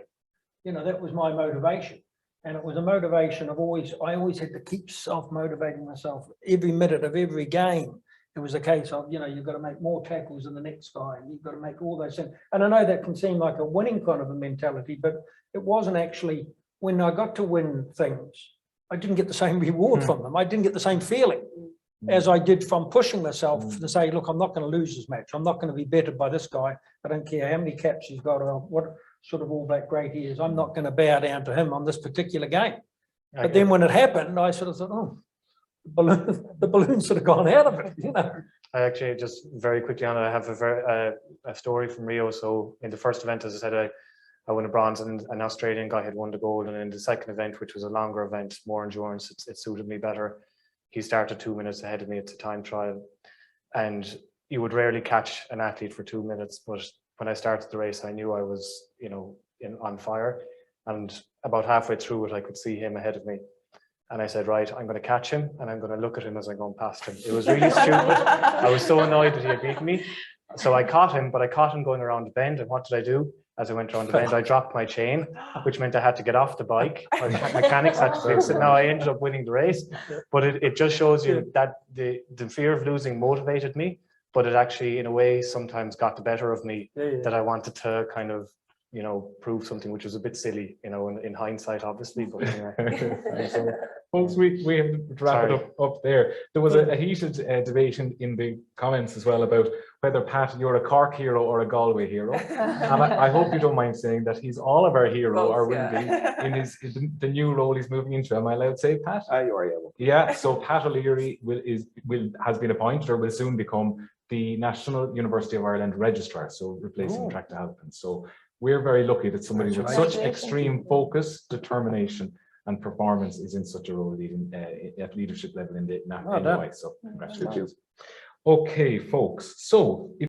[SPEAKER 3] You know, that was my motivation, and it was a motivation of I always had to keep self-motivating myself every minute of every game. It was a case of, you know, you've got to make more tackles than the next guy, and you've got to make all those things. And I know that can seem like a winning kind of a mentality, but it wasn't actually. When I got to win things, I didn't get the same reward from them. I didn't get the same feeling as I did from pushing myself to say, look, I'm not going to lose this match. I'm not going to be bettered by this guy. I don't care how many caps he's got or what sort of All Black great he is. I'm not going to bow down to him on this particular game. But then when it happened, I sort of thought, oh, the balloon sort of gone out of it, you know.
[SPEAKER 5] I actually, just very quickly on it, I have a story from Rio. So in the first event, as I said, I won a bronze, and an Australian guy had won the gold. And in the second event, which was a longer event, more endurance, it suited me better. He started 2 minutes ahead of me at the time trial. And you would rarely catch an athlete for 2 minutes. But when I started the race, I knew I was, you know, on fire. And about halfway through it, I could see him ahead of me. And I said, right, I'm going to catch him, and I'm going to look at him as I'm going past him. It was really stupid. I was so annoyed that he had beaten me. So I caught him, but I caught him going around the bend. And what did I do? As I went around the bend, I dropped my chain, which meant I had to get off the bike. My mechanics had to fix it. Now I ended up winning the race. But it just shows you that the fear of losing motivated me, but it actually, in a way, sometimes got the better of me, that I wanted to kind of you know, prove something which was a bit silly, you know, in hindsight, obviously, but anyway.
[SPEAKER 1] So, folks, we have to wrap it up there. There was a heated debate in the comments as well about whether, Pat, you're a Cork hero or a Galway hero. And I hope you don't mind saying that he's all of our hero, or will be, in the new role he's moving into. Am I allowed to say, Pat?
[SPEAKER 4] You are, yeah.
[SPEAKER 1] Yeah, so Pat O'Leary has been appointed, or will soon become, the National University of Ireland Registrar, so replacing Tracta Halpin. So we're very lucky that somebody with such extreme focus, determination, and performance is in such a role leading at leadership level in the IUA. So congratulations. Okay, folks. So if